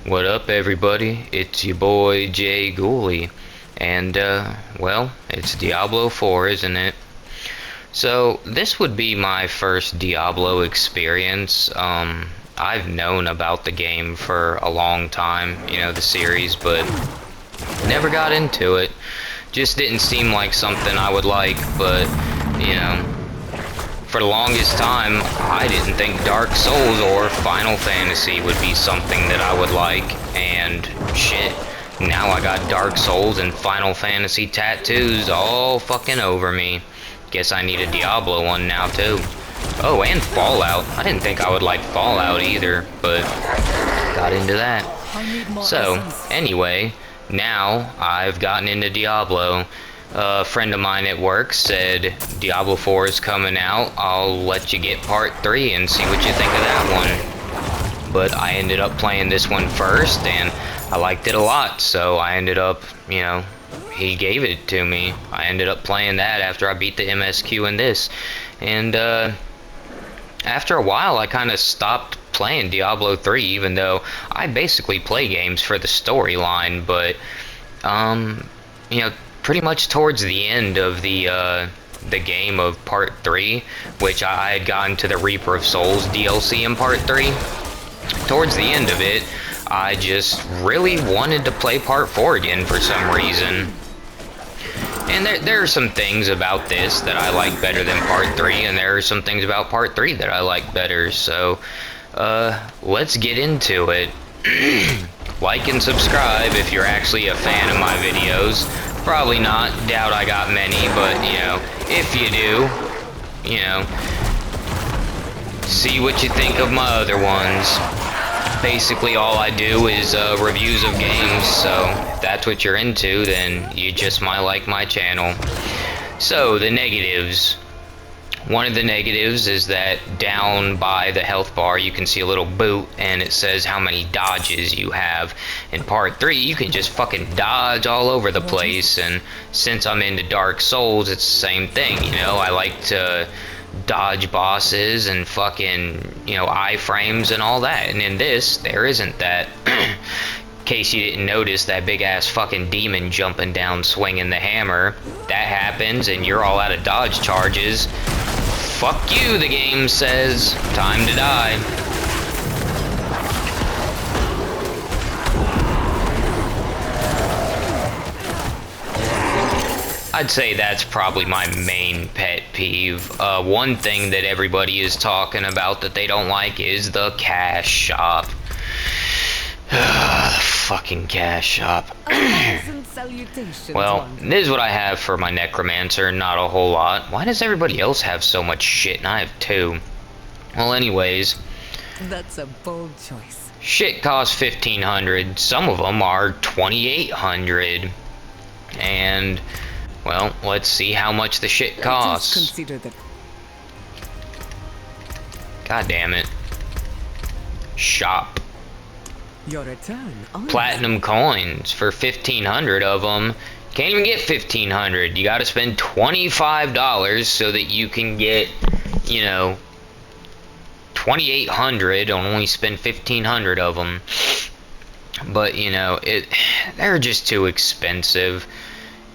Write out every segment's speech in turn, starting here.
What up, everybody? It's your boy Jay Gooley, and well, it's Diablo 4, isn't it? So this would be my first Diablo experience. I've known about the game for a long time, the series, but never got into it. Just didn't seem like something I would like, but for the longest time, I didn't think Dark Souls or Final Fantasy would be something that I would like, and shit, now I got Dark Souls and Final Fantasy tattoos all fucking over me. Guess I need a Diablo one now too. Oh, and Fallout. I didn't think I would like Fallout either, but got into that. So, anyway, now I've gotten into Diablo. A friend of mine at work said Diablo 4 is coming out. I'll let you get part 3 and see what you think of that one. But I ended up playing this one first, and I liked it a lot, so I ended up, he gave it to me. I ended up playing that after I beat the MSQ in this. And after a while, I kind of stopped playing Diablo 3, even though I basically play games for the storyline, but pretty much towards the end of the game of Part 3, which I had gotten to the Reaper of Souls DLC in Part 3, towards the end of it, I just really wanted to play Part 4 again for some reason. And there are some things about this that I like better than Part 3, and there are some things about Part 3 that I like better, so let's get into it. Like and subscribe if you're actually a fan of my videos. Probably not, doubt I got many, but, if you do, see what you think of my other ones. Basically, all I do is reviews of games, so if that's what you're into, then you just might like my channel. So, the negatives. One of the negatives is that down by the health bar you can see a little boot and it says how many dodges you have. In Part 3 you can just fucking dodge all over the place, and since I'm into Dark Souls it's the same thing, I like to dodge bosses and fucking, iframes and all that, and in this there isn't that. In case you didn't notice that big ass fucking demon jumping down swinging the hammer, that happens and you're all out of dodge charges. Fuck you, the game says. Time to die. I'd say that's probably my main pet peeve. One thing that everybody is talking about that they don't like is the cash shop. Fucking cash shop. Well, this is what I have for my necromancer, not a whole lot. Why does everybody else have so much shit and I have 2? Well, anyways. That's a bold choice. Shit costs $1,500. Some of them are $2,800. And, well, let's see how much the shit costs. God damn it. Shop. Your return. Platinum coins for 1,500 of them. Can't even get 1,500. You gotta spend $25 so that you can get, 2,800 and only spend 1,500 of them. But, they're just too expensive.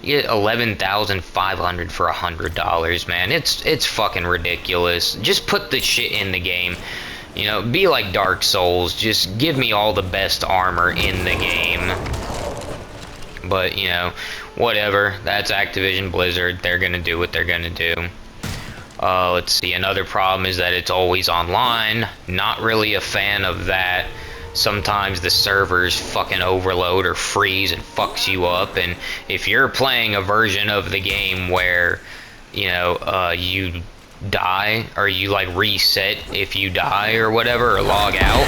You get 11,500 for $100, man. It's fucking ridiculous. Just put the shit in the game. Be like Dark Souls, just give me all the best armor in the game. But, whatever, that's Activision Blizzard, they're gonna do what they're gonna do. Let's see, another problem is that it's always online. Not really a fan of that. Sometimes the servers fucking overload or freeze and fucks you up, and if you're playing a version of the game where, you die, or you like reset if you die or whatever, or log out,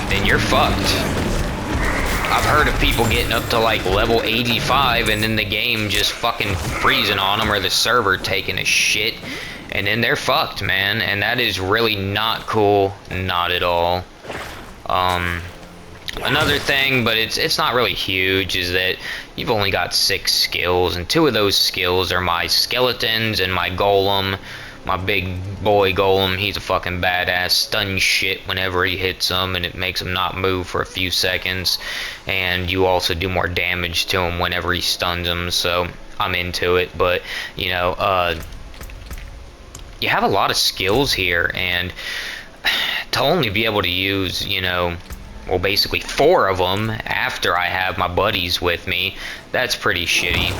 then you're fucked. I've heard of people getting up to like level 85 and then the game just fucking freezing on them, or the server taking a shit, and then they're fucked, man, and that is really not cool, not at all. Another thing, but it's not really huge, is that you've only got 6 skills, and 2 of those skills are my skeletons and my golem. My big boy golem, he's a fucking badass. Stun shit whenever he hits him, and it makes him not move for a few seconds. And you also do more damage to him whenever he stuns him, so I'm into it. But, you know, you have a lot of skills here, and to only be able to use, you know, well, basically 4 of them after I have my buddies with me, that's pretty shitty.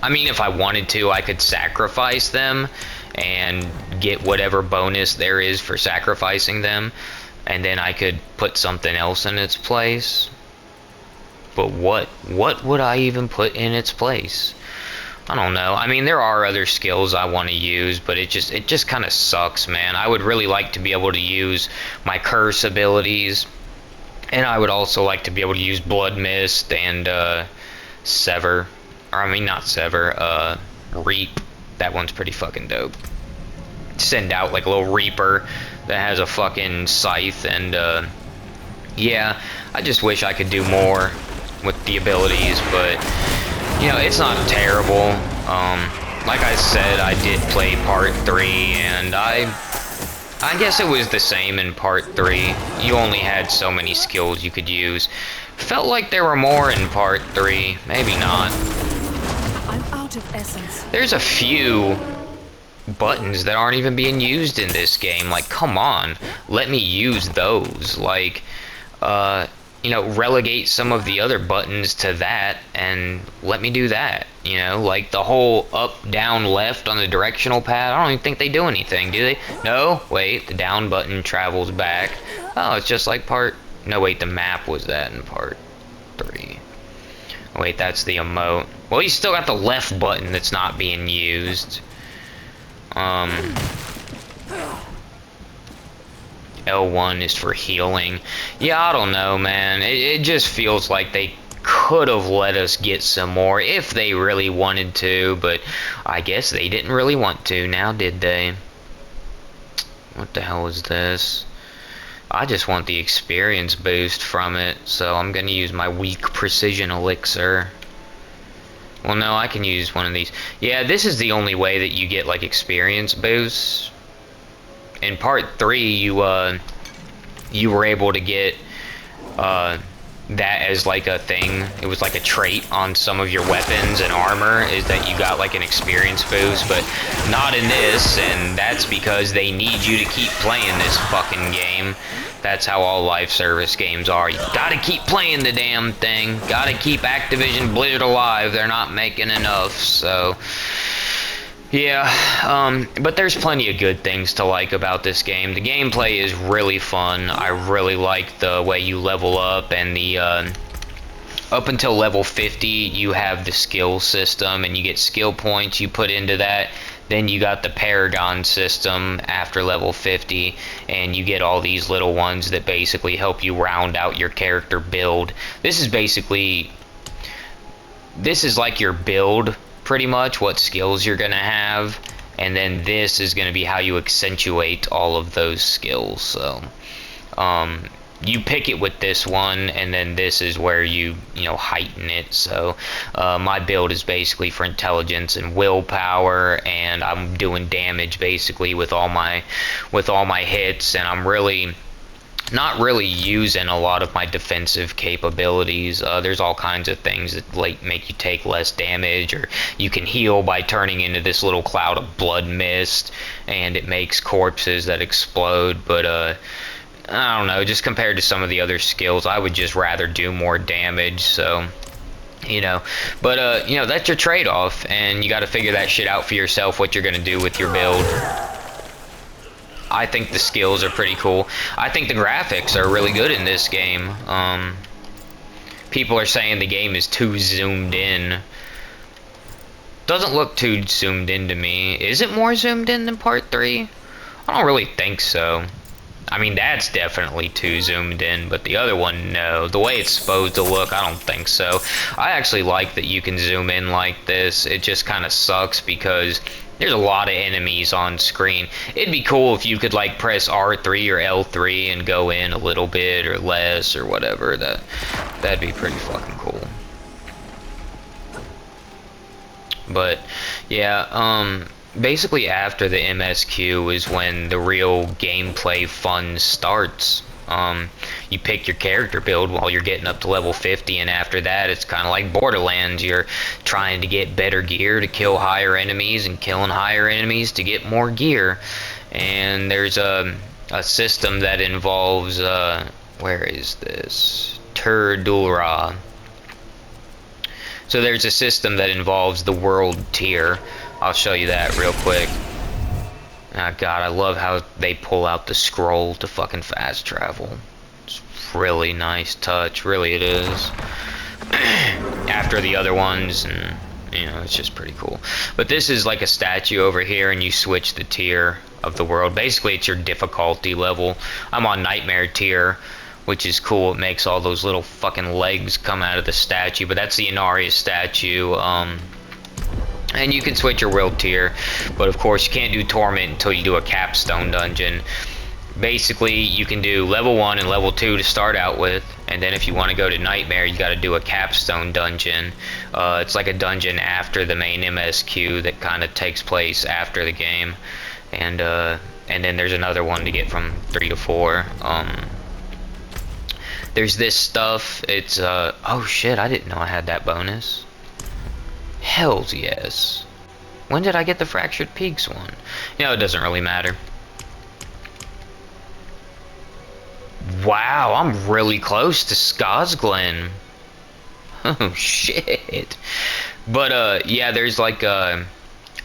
I mean, if I wanted to, I could sacrifice them and get whatever bonus there is for sacrificing them, and then I could put something else in its place. But what would I even put in its place? I don't know. I mean, there are other skills I want to use, but it just kind of sucks, man. I would really like to be able to use my curse abilities, and I would also like to be able to use Blood Mist and Sever. Or, I mean, not Sever, Reap. That one's pretty fucking dope. Send out, like, a little Reaper that has a fucking scythe, and, yeah, I just wish I could do more with the abilities, but, you know, it's not terrible. Like I said, I did play Part 3, and I guess it was the same in Part 3. You only had so many skills you could use. Felt like there were more in Part 3. Maybe not. I'm out of essence. There's a few buttons that aren't even being used in this game. Like, come on. Let me use those. Like, you know, relegate some of the other buttons to that and let me do that. You know, like the whole up, down, left on the directional pad. I don't even think they do anything, do they? No? Wait, the down button travels back. Oh, it's just like part... No, wait, the map was that in Part 3. Wait, that's the emote. Well, you still got the left button that's not being used. L1 is for healing. Yeah, I don't know, man. It just feels like they could have let us get some more if they really wanted to, but I guess they didn't really want to now, did they? What the hell is this? I just want the experience boost from it, so I'm gonna use my weak precision elixir. Well, no, I can use one of these. Yeah, this is the only way that you get, like, experience boosts. In Part 3, you were able to get, that as, like, a thing. It was, like, a trait on some of your weapons and armor, is that you got, like, an experience boost, but not in this, and that's because they need you to keep playing this fucking game. That's how all live service games are. You gotta keep playing the damn thing. Gotta keep Activision Blizzard alive. They're not making enough, so... Yeah, but there's plenty of good things to like about this game. The gameplay is really fun. I really like the way you level up, and the, up until level 50, you have the skill system, and you get skill points you put into that. Then you got the Paragon system after level 50, and you get all these little ones that basically help you round out your character build. This is like your build, pretty much, what skills you're gonna have, and then this is gonna be how you accentuate all of those skills. So, you pick it with this one, and then this is where you know, heighten it. So my build is basically for intelligence and willpower, and I'm doing damage basically with all my hits, and I'm really not really using a lot of my defensive capabilities. There's all kinds of things that like make you take less damage, or you can heal by turning into this little cloud of blood mist, and it makes corpses that explode. But I don't know, just compared to some of the other skills, I would just rather do more damage. So, you know, but you know, that's your trade-off, and you got to figure that shit out for yourself, what you're gonna do with your build. I think the skills are pretty cool. I think the graphics are really good in this game. People are saying the game is too zoomed in. Doesn't look too zoomed in to me. Is it more zoomed in than Part 3? I don't really think so. I mean, that's definitely too zoomed in, but the other one, no. The way it's supposed to look, I don't think so. I actually like that you can zoom in like this. It just kind of sucks because there's a lot of enemies on screen. It'd be cool if you could, like, press R3 or L3 and go in a little bit or less or whatever. That'd be pretty fucking cool. But, yeah, basically after the MSQ is when the real gameplay fun starts. You pick your character build while you're getting up to level 50, and after that it's kind of like Borderlands. You're trying to get better gear to kill higher enemies, and killing higher enemies to get more gear. And there's a system that involves, where is this? Turdulra. So there's a system that involves the world tier. I'll show you that real quick. Oh god, I love how they pull out the scroll to fucking fast travel. It's really nice touch, really it is. After the other ones, and you know, it's just pretty cool. But this is like a statue over here, and you switch the tier of the world. Basically, it's your difficulty level. I'm on Nightmare tier, which is cool. It makes all those little fucking legs come out of the statue, but that's the Inarius statue. And you can switch your world tier, but of course you can't do Torment until you do a capstone dungeon. Basically, you can do level 1 and level 2 to start out with, and then if you want to go to Nightmare, you got to do a capstone dungeon. It's like a dungeon after the main MSQ that kind of takes place after the game, and then there's another one to get from 3 to 4. There's this stuff. It's oh shit, I didn't know I had that bonus. Hells yes. When did I get the Fractured Peaks one? You know, it doesn't really matter. Wow, I'm really close to Skosglen. Oh shit. But yeah, there's like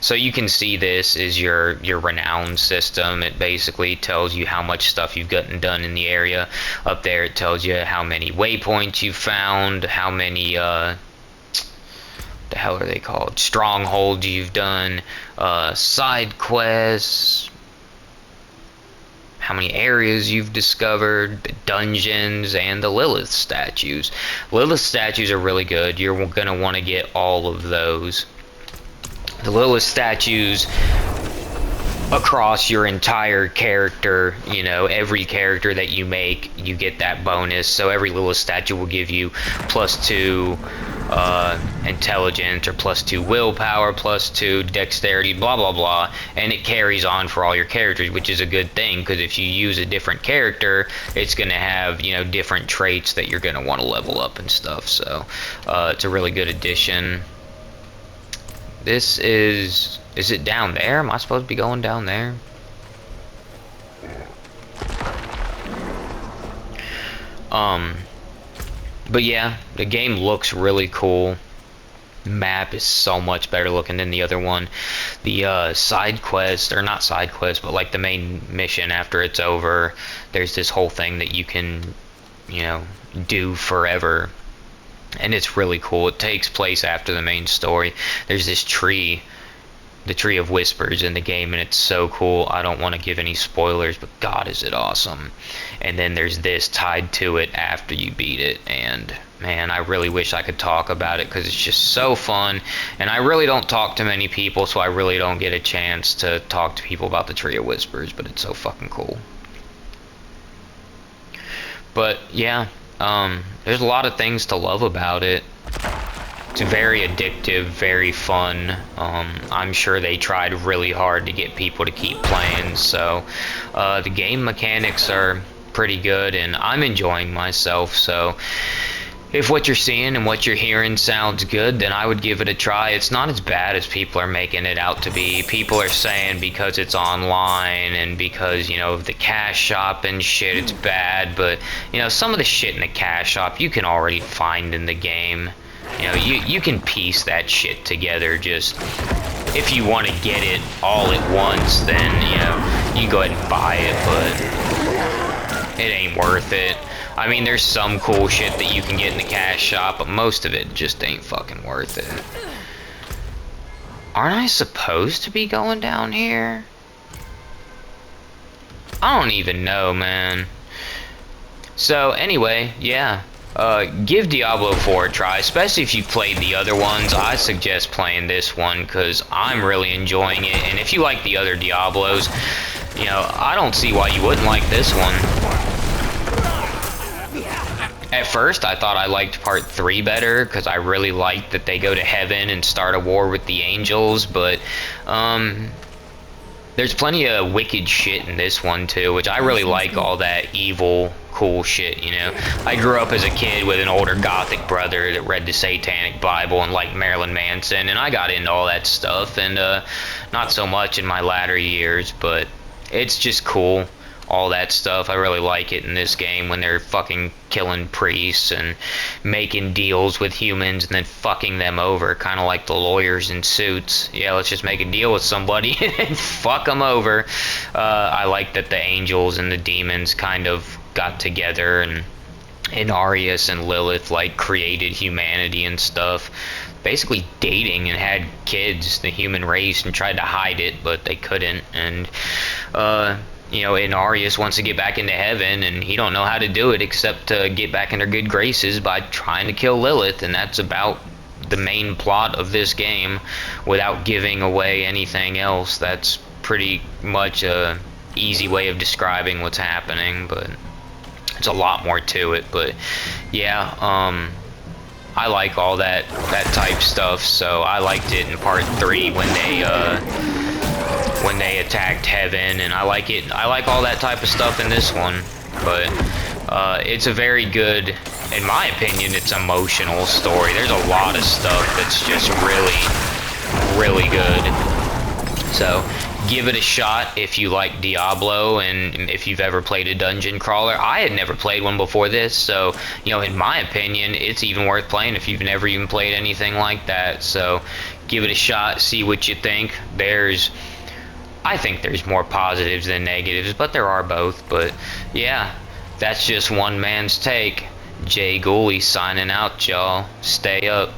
so you can see this is your renown system. It basically tells you how much stuff you've gotten done in the area. Up there it tells you how many waypoints you've found, how many the hell are they called? Strongholds you've done, side quests, how many areas you've discovered, the dungeons, and the Lilith statues. Lilith statues are really good. You're going to want to get all of those. The Lilith statues across your entire character, you know, every character that you make, you get that bonus. So every Lilith statue will give you +2 intelligence, or +2 willpower, +2 dexterity, blah blah blah, and it carries on for all your characters, which is a good thing, because if you use a different character, it's going to have, you know, different traits that you're going to want to level up and stuff. So it's a really good addition. This is it down there? Am I supposed to be going down there? But yeah, the game looks really cool. Map is so much better looking than the other one. The side quest, or not side quest, but like the main mission after it's over, there's this whole thing that you can, you know, do forever. And it's really cool. It takes place after the main story. There's this tree, the Tree of Whispers in the game, and it's so cool. I don't want to give any spoilers, but god is it awesome. And then there's this tied to it after you beat it, and man, I really wish I could talk about it, because it's just so fun. And I really don't talk to many people, so I really don't get a chance to talk to people about the Tree of Whispers, but it's so fucking cool. But yeah, there's a lot of things to love about it. It's very addictive, very fun. I'm sure they tried really hard to get people to keep playing, so the game mechanics are pretty good, and I'm enjoying myself. So if what you're seeing and what you're hearing sounds good, then I would give it a try. It's not as bad as people are making it out to be. People are saying because it's online and because, you know, of the cash shop and shit, it's bad, but, you know, some of the shit in the cash shop you can already find in the game. You know, you can piece that shit together. Just if you want to get it all at once, then, you know, you can go ahead and buy it, but it ain't worth it. I mean, there's some cool shit that you can get in the cash shop, but most of it just ain't fucking worth it. Aren't I supposed to be going down here? I don't even know, man. So anyway, yeah. Give Diablo 4 a try, especially if you've played the other ones. I suggest playing this one, because I'm really enjoying it. And if you like the other Diablos, you know, I don't see why you wouldn't like this one. At first, I thought I liked part 3 better because I really liked that they go to heaven and start a war with the angels, but there's plenty of wicked shit in this one too, which I really like all that evil, cool shit, you know. I grew up as a kid with an older gothic brother that read the Satanic Bible and liked Marilyn Manson, and I got into all that stuff, and not so much in my latter years, but it's just cool. All that stuff. I really like it in this game when they're fucking killing priests and making deals with humans and then fucking them over, kind of like the lawyers in Suits. Yeah, let's just make a deal with somebody and fuck them over. I like that the angels and the demons kind of got together, and Arius and Lilith like created humanity and stuff, basically dating and had kids, the human race, and tried to hide it, but they couldn't. And you know, and Arius wants to get back into heaven, and he don't know how to do it except to get back in their good graces by trying to kill Lilith, and that's about the main plot of this game, without giving away anything else. That's pretty much a easy way of describing what's happening, but it's a lot more to it. But yeah, I like all that type stuff, so I liked it in part 3 when they attacked heaven, and I like it. I like all that type of stuff in this one, but it's a very good, in my opinion, it's an emotional story. There's a lot of stuff that's just really, really good. So give it a shot if you like Diablo, and if you've ever played a dungeon crawler. I had never played one before this, so, you know, in my opinion, it's even worth playing if you've never even played anything like that. So give it a shot, see what you think. I think there's more positives than negatives, but there are both. But yeah, that's just one man's take. Jay Gooley signing out, y'all. Stay up.